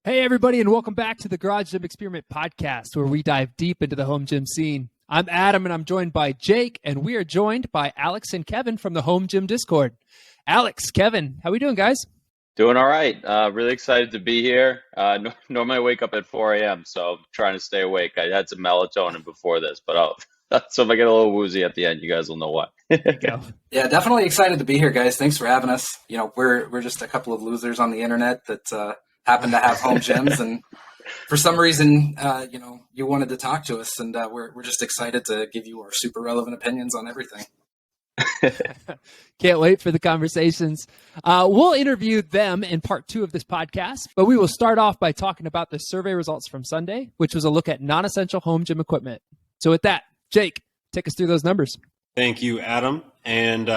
Hey, everybody, and welcome back to the Garage Gym Experiment podcast, where we dive deep into the home gym scene. I'm Adam, and I'm joined by Jake, and we are joined by Alex and Kevin from the Home Gym Discord. Alex, Kevin, how we doing, guys? Doing all right. Really excited to be here. Normally I wake up at 4 a.m., so I'm trying to stay awake. I had some melatonin before this, but so if I get a little woozy at the end, you guys will know why. Go. Yeah, definitely excited to be here, guys. Thanks for having us. You know, we're just a couple of losers on the internet that happen to have home gyms, and for some reason, you wanted to talk to us, and we're just excited to give you our super relevant opinions on everything. Can't wait for the conversations. We'll interview them in part 2 of this podcast, but we will start off by talking about the survey results from Sunday, which was a look at non-essential home gym equipment. So with that, Jake, take us through those numbers. Thank you, Adam. And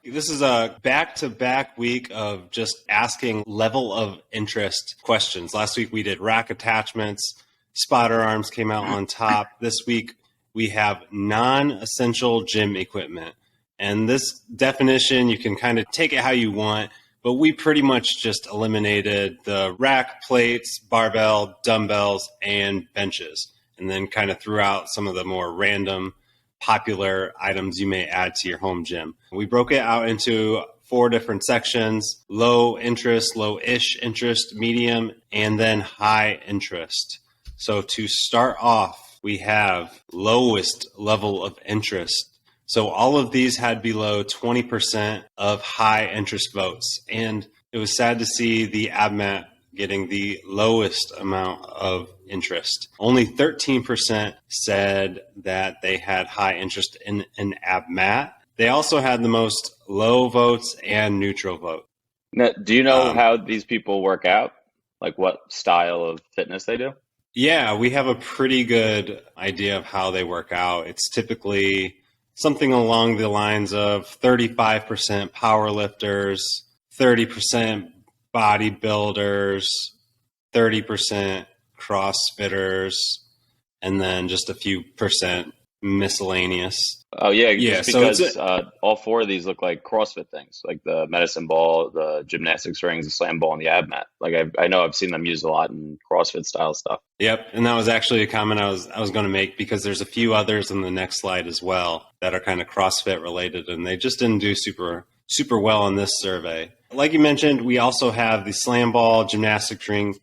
this is a back-to-back week of just asking level of interest questions. Last week we did rack attachments, spotter arms came out on top. This week we have non-essential gym equipment. And this definition, you can kind of take it how you want, but we pretty much just eliminated the rack, plates, barbell, dumbbells, and benches, and then kind of threw out some of the more random popular items you may add to your home gym. We broke it out into 4 different sections: low interest, low-ish interest, medium, and then high interest. So to start off, we have lowest level of interest. So all of these had below 20% of high interest votes. And it was sad to see the AbMat getting the lowest amount of interest. Only 13% said that they had high interest in an AbMat. They also had the most low votes and neutral vote. Now, do you know how these people work out? Like what style of fitness they do? Yeah, we have a pretty good idea of how they work out. It's typically something along the lines of 35% powerlifters, 30% bodybuilders, 30% CrossFitters, and then just a few percent miscellaneous. Oh, yeah, Yeah, just so because all 4 of these look like CrossFit things, like the medicine ball, the gymnastics rings, the slam ball, and the ab mat. Like I know I've seen them used a lot in CrossFit style stuff. Yep, and that was actually a comment I was going to make, because there's a few others in the next slide as well that are kind of CrossFit related, and they just didn't do super well on this survey. Like you mentioned, we also have the slam ball, gymnastics ring,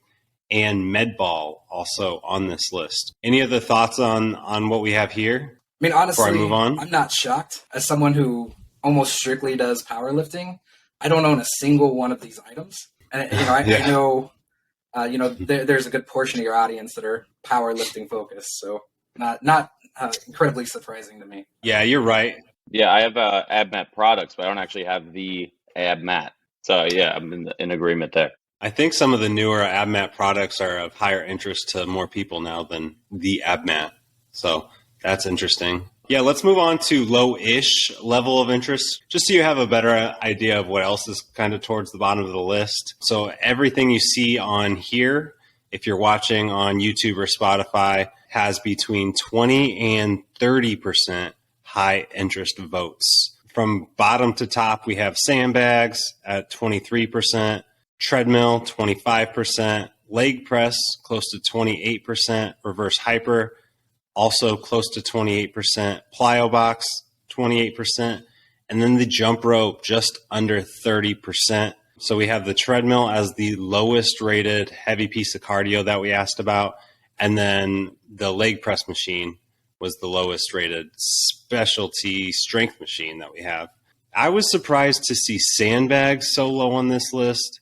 and med ball also on this list. Any other thoughts on what we have here? I mean, honestly, before I move on? I'm not shocked. As someone who almost strictly does powerlifting, I don't own a single one of these items. And I know, there's a good portion of your audience that are powerlifting focused, so not incredibly surprising to me. Yeah, you're right. Yeah, I have AbMat products, but I don't actually have the AbMat. So yeah, I'm in agreement there. I think some of the newer AbMat products are of higher interest to more people now than the AbMat. So that's interesting. Yeah, let's move on to low-ish level of interest, just so you have a better idea of what else is kind of towards the bottom of the list. So everything you see on here, if you're watching on YouTube or Spotify, has between 20 and 30% high interest votes. From bottom to top, we have sandbags at 23%, treadmill 25%, leg press close to 28%, reverse hyper also close to 28%, plyo box 28%, and then the jump rope just under 30%. So we have the treadmill as the lowest rated heavy piece of cardio that we asked about, and then the leg press machine was the lowest rated specialty strength machine that we have. I was surprised to see sandbags so low on this list.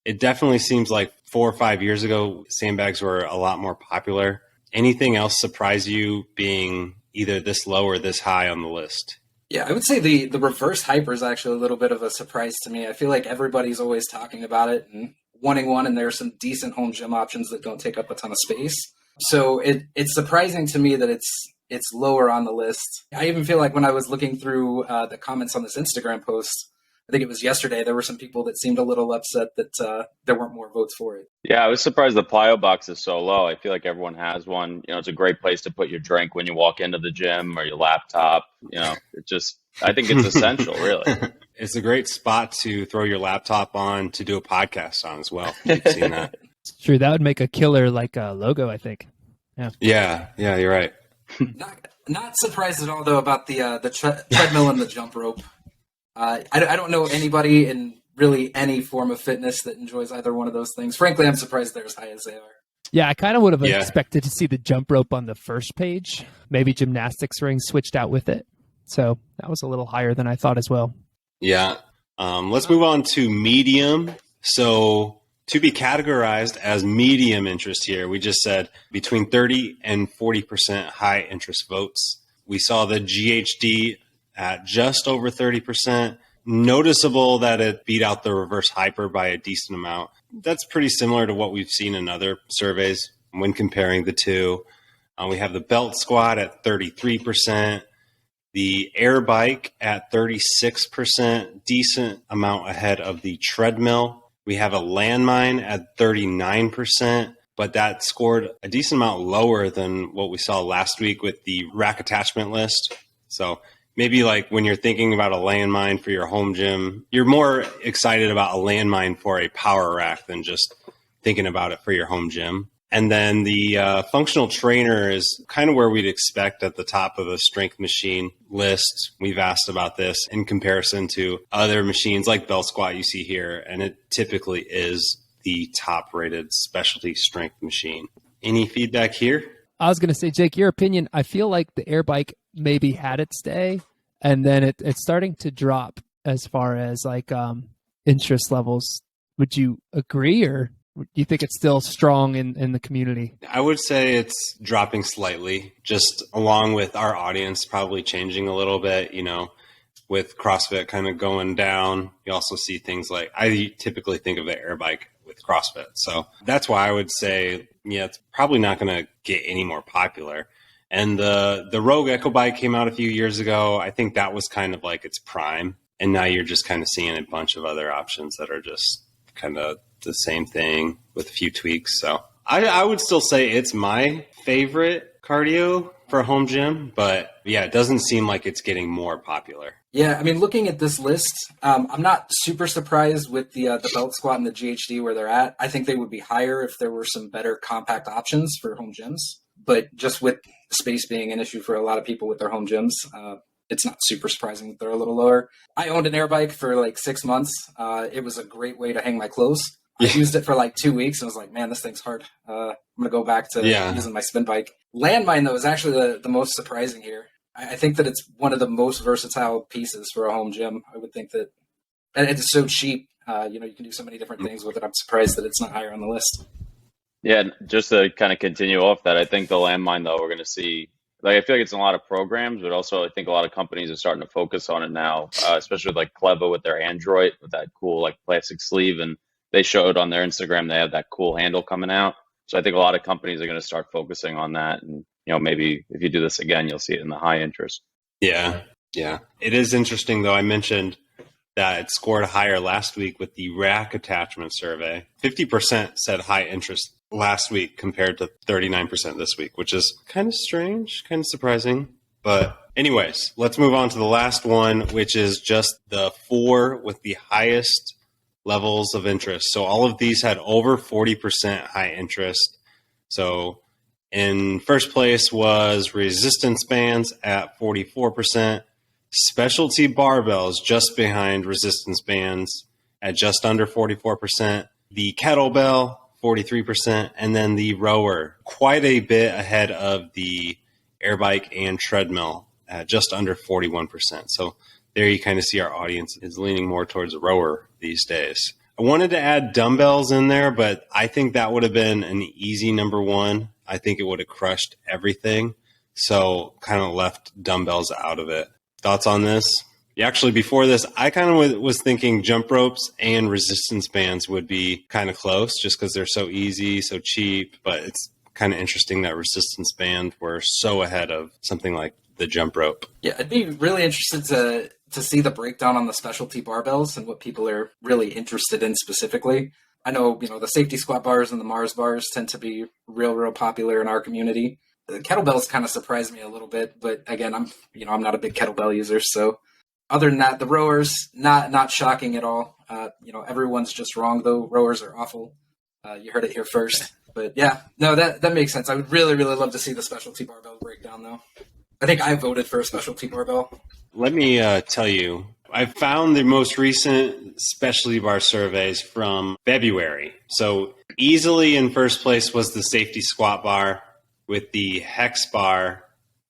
It definitely seems like 4 or 5 years ago, sandbags were a lot more popular. Anything else surprise you being either this low or this high on the list? Yeah, I would say the reverse hyper is actually a little bit of a surprise to me. I feel like everybody's always talking about it and wanting one, and there are some decent home gym options that don't take up a ton of space. So it's surprising to me that it's lower on the list. I even feel like when I was looking through the comments on this Instagram post, I think it was yesterday, there were some people that seemed a little upset that there weren't more votes for it. Yeah, I was surprised the plyo box is so low. I feel like everyone has one. You know, it's a great place to put your drink when you walk into the gym, or your laptop. You know, I think it's essential, really. It's a great spot to throw your laptop on to do a podcast on as well. You've seen that. It's true. That would make a killer logo, I think. Yeah, you're right. Not surprised at all though about the treadmill and the jump rope. I don't know anybody in really any form of fitness that enjoys either one of those things. Frankly, I'm surprised they're as high as they are. Yeah, I kind of would have expected to see the jump rope on the first page. Maybe gymnastics rings switched out with it. So that was a little higher than I thought as well. Yeah. Let's move on to medium. So to be categorized as medium interest here, we just said between 30 and 40% high interest votes. We saw the GHD at just over 30%. Noticeable that it beat out the reverse hyper by a decent amount. That's pretty similar to what we've seen in other surveys when comparing the two. We have the belt squat at 33%, the air bike at 36%, decent amount ahead of the treadmill. We have a landmine at 39%, but that scored a decent amount lower than what we saw last week with the rack attachment list. So maybe like when you're thinking about a landmine for your home gym, you're more excited about a landmine for a power rack than just thinking about it for your home gym. And then the functional trainer is kind of where we'd expect at the top of the strength machine list. We've asked about this in comparison to other machines like belt squat you see here, and it typically is the top rated specialty strength machine. Any feedback here? I was going to say, Jake, your opinion, I feel like the air bike maybe had its day, and then it's starting to drop as far as interest levels. Would you agree, or do you think it's still strong in the community? I would say it's dropping slightly, just along with our audience probably changing a little bit, with CrossFit kind of going down. You also see things like, I typically think of the air bike with CrossFit. So that's why I would say, it's probably not going to get any more popular. And the Rogue Echo Bike came out a few years ago. I think that was kind of like its prime. And now you're just kind of seeing a bunch of other options that are just kind of the same thing with a few tweaks. So I would still say it's my favorite cardio for a home gym, but it doesn't seem like it's getting more popular. Yeah, I mean, looking at this list, I'm not super surprised with the belt squat and the GHD where they're at. I think they would be higher if there were some better compact options for home gyms. But just with space being an issue for a lot of people with their home gyms, it's not super surprising that they're a little lower. I owned an air bike for 6 months. It was a great way to hang my clothes. I used it for 2 weeks and was like, man, this thing's hard. I'm going to go back to using my spin bike. Landmine, though, is actually the most surprising here. I think that it's one of the most versatile pieces for a home gym. I would think that, and it's so cheap. You can do so many different things with it. I'm surprised that it's not higher on the list. Yeah, just to kind of continue off that, I think the landmine, though, we're going to see, I feel like it's in a lot of programs, but also I think a lot of companies are starting to focus on it now, especially with Clever with their Android, with that cool plastic sleeve. And they showed on their Instagram, they have that cool handle coming out. So I think a lot of companies are going to start focusing on that. And, maybe if you do this again, you'll see it in the high interest. Yeah. It is interesting, though. I mentioned that it scored higher last week with the rack attachment survey. 50% said high interest last week compared to 39% this week, which is kind of strange, kind of surprising. But anyways, let's move on to the last one, which is just the 4 with the highest levels of interest. So all of these had over 40% high interest. So in first place was resistance bands at 44%, specialty barbells just behind resistance bands at just under 44%, the kettlebell 43%, and then the rower quite a bit ahead of the air bike and treadmill at just under 41%. So there you kind of see our audience is leaning more towards a rower these days. I wanted to add dumbbells in there, but I think that would have been an easy number one. I think it would have crushed everything. So kind of left dumbbells out of it. Thoughts on this? Yeah, actually, before this, I kind of was thinking jump ropes and resistance bands would be kind of close just because they're so easy, so cheap. But it's kind of interesting that resistance band were so ahead of something like the jump rope. Yeah, I'd be really interested to see the breakdown on the specialty barbells and what people are really interested in specifically. I know, the safety squat bars and the Mars bars tend to be real popular in our community. The kettlebells kind of surprised me a little bit, but again, I'm not a big kettlebell user. So other than that, the rowers, not shocking at all. Everyone's just wrong though. Rowers are awful. You heard it here first. But yeah, no, that makes sense. I would really, really love to see the specialty barbell breakdown, though. I think I voted for a specialty barbell. Let me tell you, I found the most recent specialty bar surveys from February. So easily in first place was the safety squat bar with the hex bar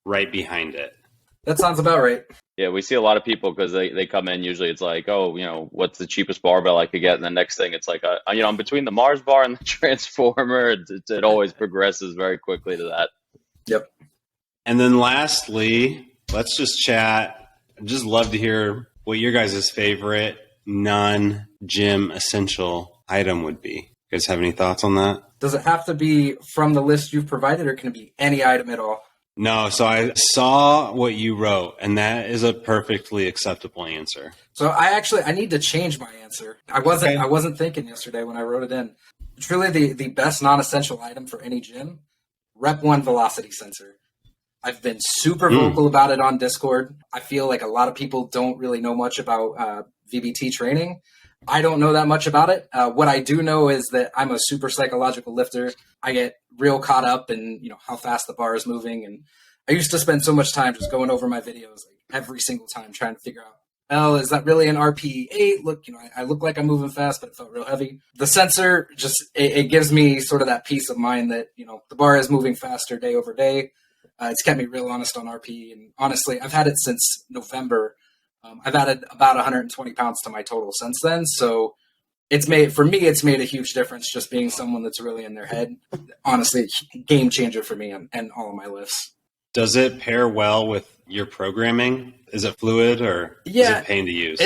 right behind it. That sounds about right. Yeah, we see a lot of people because they come in. Usually it's like, oh, what's the cheapest barbell I could get? And the next thing it's like, I'm between the Mars bar and the transformer. It always progresses very quickly to that. Yep. And then lastly, let's just chat. I'd just love to hear what your guys' favorite non-gym essential item would be. You guys have any thoughts on that? Does it have to be from the list you've provided, or can it be any item at all? No, so I saw what you wrote, and that is a perfectly acceptable answer. So I need to change my answer. I wasn't thinking yesterday when I wrote it in. Truly the best non-essential item for any gym, Rep 1 velocity sensor. I've been super vocal about it on Discord. I feel like a lot of people don't really know much about VBT training. I don't know that much about it. What I do know is that I'm a super psychological lifter. I get real caught up in how fast the bar is moving, and I used to spend so much time just going over my videos every single time trying to figure out, is that really an RP8? Look, I look like I'm moving fast, but it felt real heavy. The sensor just it gives me sort of that peace of mind that the bar is moving faster day over day. It's kept me real honest on RP, and honestly, I've had it since November. I've added about 120 pounds to my total since then. So it's made a huge difference just being someone that's really in their head. Honestly, game changer for me and all of my lifts. Does it pair well with your programming? Is it fluid or is it a pain to use?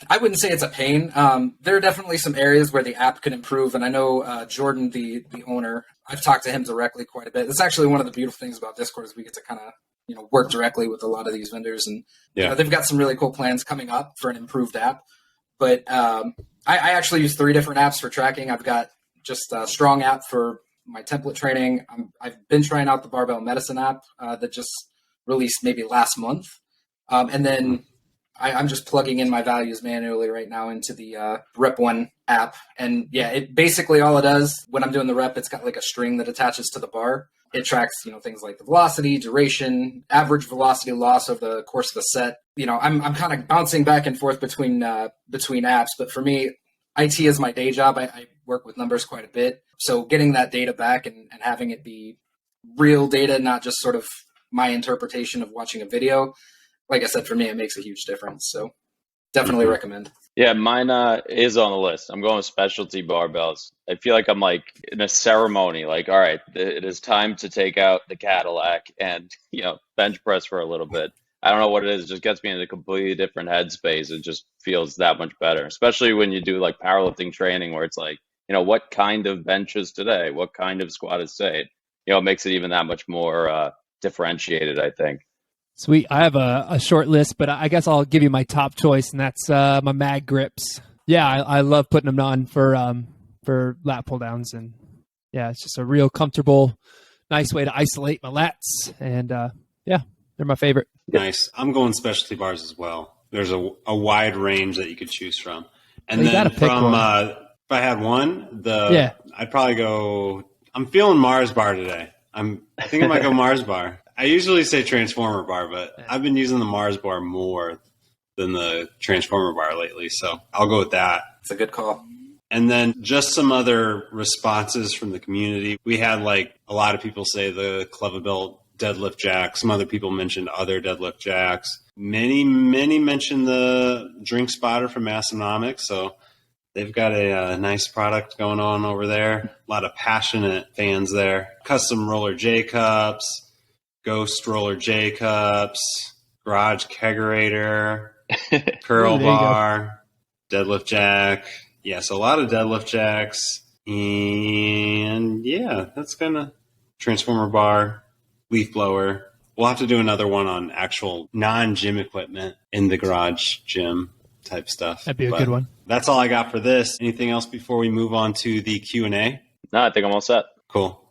I wouldn't say it's a pain. There are definitely some areas where the app could improve. And I know Jordan, the owner, I've talked to him directly quite a bit. It's actually one of the beautiful things about Discord is we get to kind of work directly with a lot of these vendors, and they've got some really cool plans coming up for an improved app. But I actually use 3 different apps for tracking. I've got just a Strong app for my template training. I've been trying out the Barbell Medicine app that just released maybe last month, and then I'm just plugging in my values manually right now into the Rep 1 app. And it basically all it does when I'm doing the rep, it's got like a string that attaches to the bar. It tracks, things like the velocity, duration, average velocity loss over the course of the set. I'm kind of bouncing back and forth between apps, but for me, IT is my day job. I work with numbers quite a bit. So getting that data back and having it be real data, not just sort of my interpretation of watching a video, like I said, for me, it makes a huge difference. So definitely recommend. Yeah, mine is on the list. I'm going with specialty barbells. I feel like I'm like in a ceremony, like, all right, it is time to take out the Cadillac and, bench press for a little bit. I don't know what it is. It just gets me in a completely different headspace. It just feels that much better, especially when you do like powerlifting training where it's like, what kind of bench is today? What kind of squat is today? It makes it even that much more differentiated, I think. Sweet. I have a short list, but I guess I'll give you my top choice, and that's my mag grips. Yeah, I love putting them on for lat pull downs, and it's just a real comfortable, nice way to isolate my lats, and they're my favorite. Nice. I'm going specialty bars as well. There's a wide range that you could choose from, and then if I had one, I'd probably go. I'm feeling Mars bar today. I think I might go Mars bar. I usually say transformer bar, but I've been using the Mars bar more than the transformer bar lately, so I'll go with that. It's a good call. And then just some other responses from the community. We had like a lot of people say the Cleverbelt deadlift jack. Some other people mentioned other deadlift jacks. Many mentioned the drink spotter from Massonomics, so they've got a nice product going on over there. A lot of passionate fans there. Custom roller J cups. Ghost Roller J cups, Garage Kegerator, Curl Bar, Deadlift Jack. Yeah, so a lot of deadlift jacks. And that's kind of Transformer Bar, Leaf Blower. We'll have to do another one on actual non-gym equipment in the garage gym type stuff. That'd be a good one. That's all I got for this. Anything else before we move on to the Q&A? No, I think I'm all set. Cool.